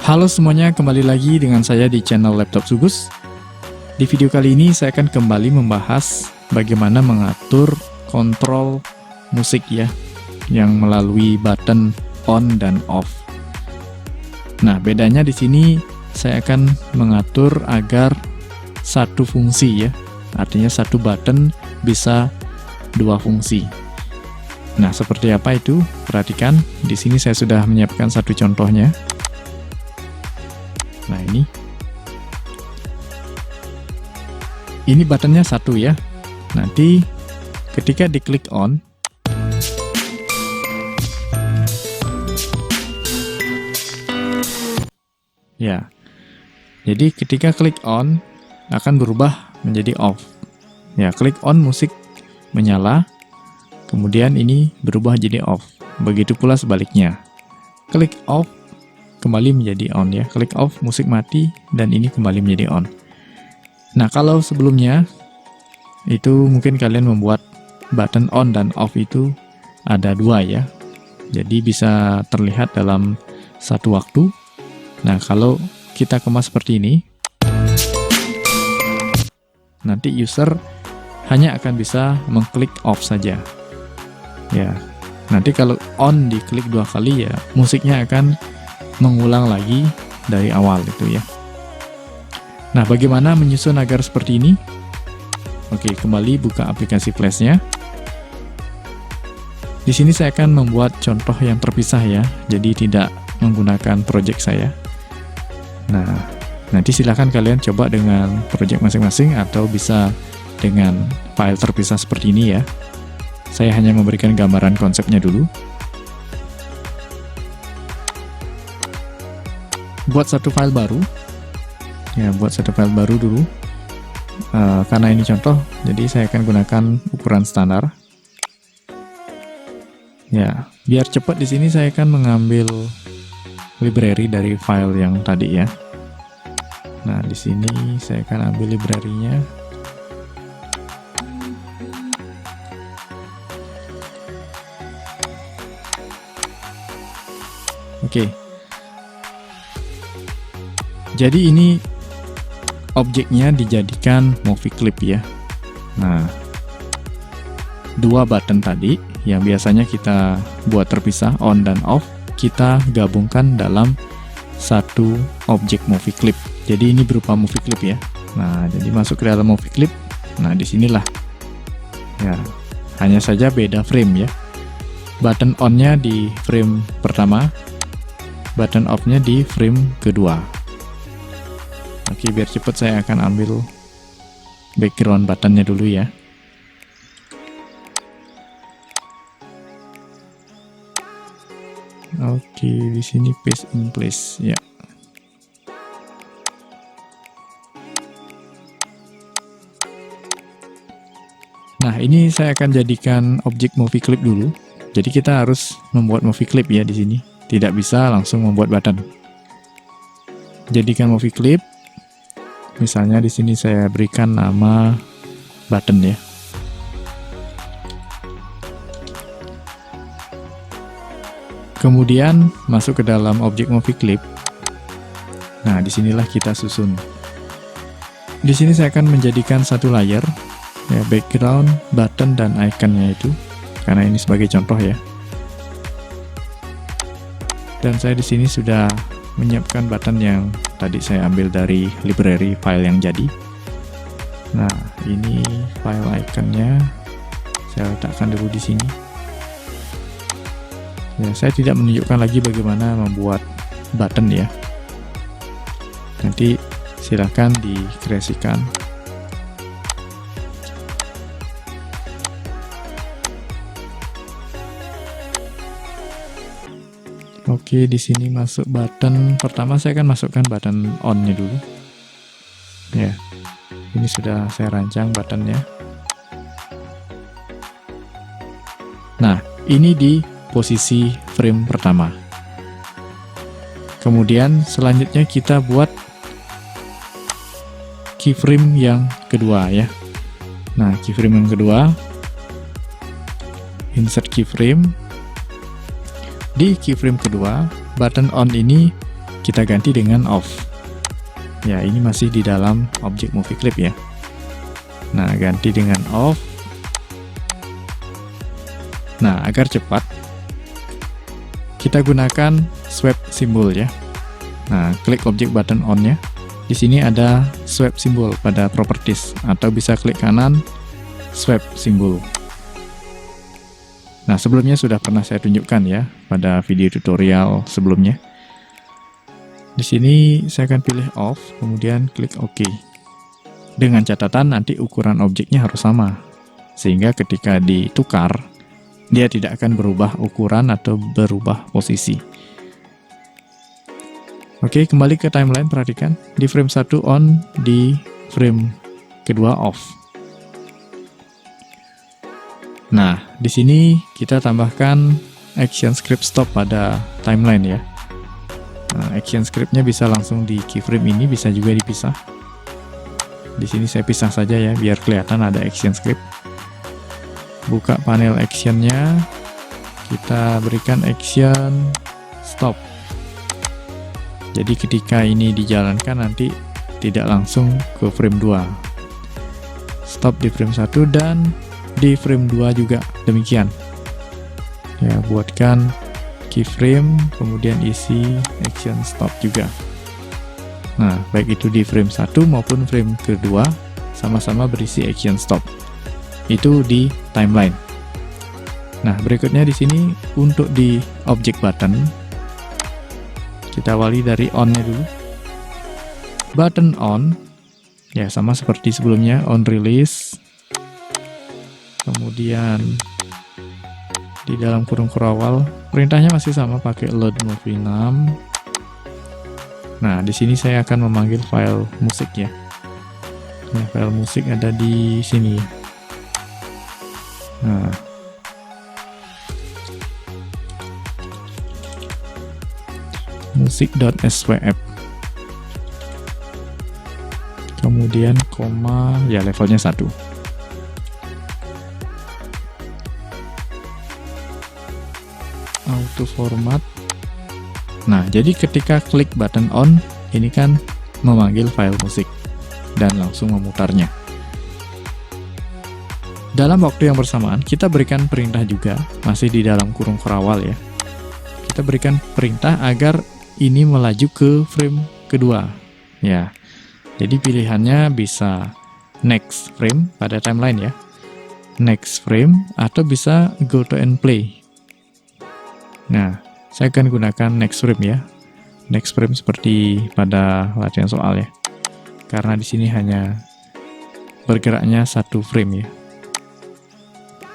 Halo semuanya, kembali lagi dengan saya di channel Laptop Sugus. Di video kali ini saya akan kembali membahas bagaimana mengatur kontrol musik ya, yang melalui button on dan off. Nah, bedanya di sini saya akan mengatur agar satu fungsi ya, artinya satu button bisa dua fungsi. Nah, seperti apa itu? Perhatikan, di sini saya sudah menyiapkan satu contohnya. Nah, ini buttonnya satu ya. Nanti ketika diklik on, ya, jadi ketika klik on akan berubah menjadi off. Ya, klik on musik menyala, kemudian ini berubah jadi off. Begitu pula sebaliknya. Klik off kembali menjadi on ya. Klik off musik mati dan ini kembali menjadi on. Nah, kalau sebelumnya itu mungkin kalian membuat button on dan off itu ada dua ya. Jadi bisa terlihat dalam satu waktu. Nah, kalau kita kemas seperti ini, nanti user hanya akan bisa mengklik off saja. Ya. Nanti kalau on diklik dua kali ya, musiknya akan mengulang lagi dari awal itu ya. Nah, bagaimana menyusun agar seperti ini? Oke, kembali buka aplikasi Flash-nya. Di sini saya akan membuat contoh yang terpisah ya, jadi tidak menggunakan project saya. Nah, nanti silahkan kalian coba dengan project masing-masing atau bisa dengan file terpisah seperti ini ya. Saya hanya memberikan gambaran konsepnya dulu. Buat satu file baru ya, buat satu file baru dulu. Karena ini contoh, jadi saya akan gunakan ukuran standar ya. Biar cepat di sini saya akan mengambil library dari file yang tadi ya. Nah, di sini saya akan ambil library-nya. Oke. Jadi ini objeknya dijadikan movie clip ya. Nah, dua button tadi yang biasanya kita buat terpisah on dan off, kita gabungkan dalam satu objek movie clip. Jadi ini berupa movie clip ya. Nah, jadi masuk ke dalam movie clip. Nah, disinilah ya, hanya saja beda frame ya. Button on-nya di frame pertama, button off-nya di frame kedua. Oke, biar cepat saya akan ambil background buttonnya dulu ya. Oke, di sini paste in place ya. Nah, ini saya akan jadikan objek movie clip dulu. Jadi kita harus membuat movie clip ya di sini. Tidak bisa langsung membuat button. Jadikan movie clip. Misalnya di sini saya berikan nama button ya. Kemudian masuk ke dalam objek movie clip. Nah, disinilah kita susun. Di sini saya akan menjadikan satu layer ya, background, button dan iconnya itu. Karena ini sebagai contoh ya. Dan saya di sini sudah menyiapkan button yang tadi saya ambil dari library file yang jadi. Nah, ini file iconnya saya letakkan dulu di sini. Ya, saya tidak menunjukkan lagi bagaimana membuat button ya. Nanti silahkan dikreasikan. Oke, di sini masuk button pertama. Saya akan masukkan button on-nya dulu. Ya, ini sudah saya rancang buttonnya. Nah, ini di posisi frame pertama. Kemudian selanjutnya kita buat keyframe yang kedua ya. Nah, keyframe yang kedua, insert keyframe. Di keyframe kedua, button on ini kita ganti dengan off. Ya, ini masih di dalam objek movie clip ya. Nah, ganti dengan off. Nah, agar cepat, kita gunakan swipe simbol ya. Nah, klik objek button on-nya. Di sini ada swipe simbol pada properties, atau bisa klik kanan, swipe simbol. Nah, sebelumnya sudah pernah saya tunjukkan ya pada video tutorial sebelumnya. Di sini saya akan pilih off, kemudian klik OK. Dengan catatan nanti ukuran objeknya harus sama, sehingga ketika ditukar, dia tidak akan berubah ukuran atau berubah posisi. Oke, kembali ke timeline, perhatikan. Di frame 1 on, di frame kedua off. Nah, di sini kita tambahkan action script stop pada timeline ya. Nah, action scriptnya bisa langsung di keyframe ini, bisa juga dipisah. Di sini saya pisah saja ya, biar kelihatan ada action script. Buka panel actionnya, kita berikan action stop. Jadi ketika ini dijalankan nanti tidak langsung ke frame 2. Stop di frame 1 dan di frame 2 juga demikian. Ya, buatkan keyframe, kemudian isi action stop juga. Nah, baik itu di frame 1 maupun frame kedua sama-sama berisi action stop. Itu di timeline. Nah, berikutnya di sini untuk di object button, kita awali dari on-nya dulu. Button on, ya sama seperti sebelumnya, on release. Kemudian di dalam kurung awal perintahnya masih sama, pakai load movie 6. Nah, di sini saya akan memanggil file musik ya. Nah, file musik ada di sini. Nah, musik.swf. Kemudian koma, ya levelnya 1. Auto format. Nah, jadi ketika klik button on, ini kan memanggil file musik dan langsung memutarnya. Dalam waktu yang bersamaan, kita berikan perintah juga, masih di dalam kurung kerawal ya. Kita berikan perintah agar ini melaju ke frame kedua. Ya, jadi pilihannya bisa next frame pada timeline ya. Next frame, atau bisa go to end play. Nah, saya akan gunakan next frame ya. Next frame seperti pada latihan soal ya. Karena di sini hanya bergeraknya satu frame ya.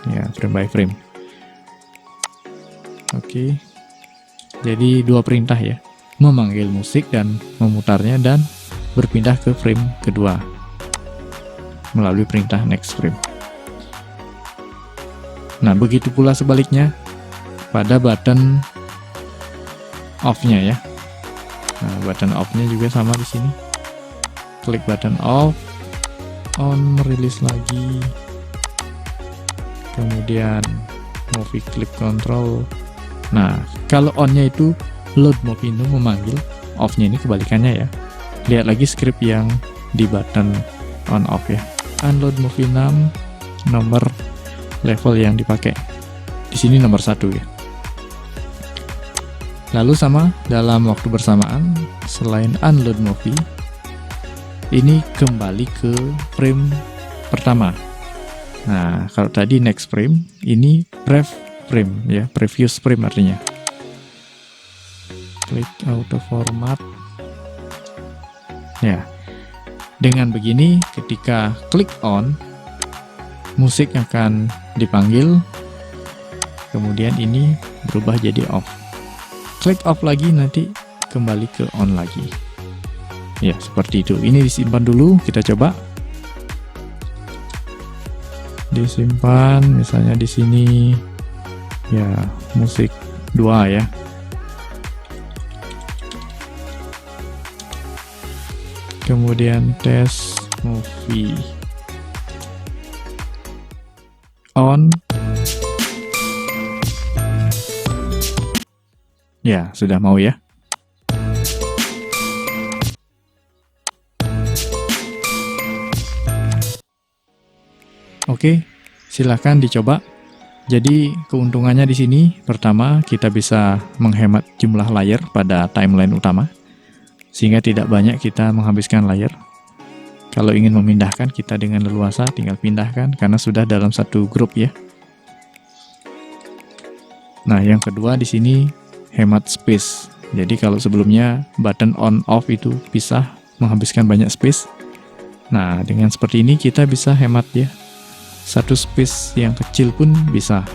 Ya, frame by frame. Oke. Jadi dua perintah ya. Memanggil musik dan memutarnya, dan berpindah ke frame kedua melalui perintah next frame. Nah, begitu pula sebaliknya pada button off-nya ya. Nah, button off-nya juga sama di sini. Klik button off, on, release lagi. Kemudian movie clip control. Nah, kalau on-nya itu load movie no memanggil, off-nya ini kebalikannya ya. Lihat lagi script yang di button on off ya. Unload movie 6, nomor level yang dipakai. Di sini nomor 1 ya. Lalu sama dalam waktu bersamaan, selain unload movie, ini kembali ke frame pertama. Nah, kalau tadi next frame, ini prev frame ya, previous frame artinya. Klik auto format. Ya, dengan begini ketika klik on, musik akan dipanggil, kemudian ini berubah jadi off. Klik off lagi, nanti kembali ke on lagi. Ya, seperti itu. Ini disimpan dulu, kita coba. Disimpan, misalnya di sini, ya, musik 2 ya. Kemudian tes movie on. Ya, sudah mau ya. Oke, silahkan dicoba. Jadi keuntungannya di sini, pertama kita bisa menghemat jumlah layer pada timeline utama, sehingga tidak banyak kita menghabiskan layer. Kalau ingin memindahkan, kita dengan leluasa tinggal pindahkan, karena sudah dalam satu grup ya. Nah, yang kedua di sini hemat space. Jadi kalau sebelumnya button on off itu bisa menghabiskan banyak space. Nah, dengan seperti ini kita bisa hemat ya. Satu space yang kecil pun bisa.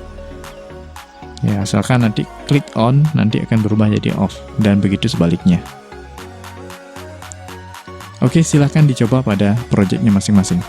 Ya, asalkan nanti klik on, nanti akan berubah jadi off, dan begitu sebaliknya. Oke, silahkan dicoba pada projectnya masing-masing.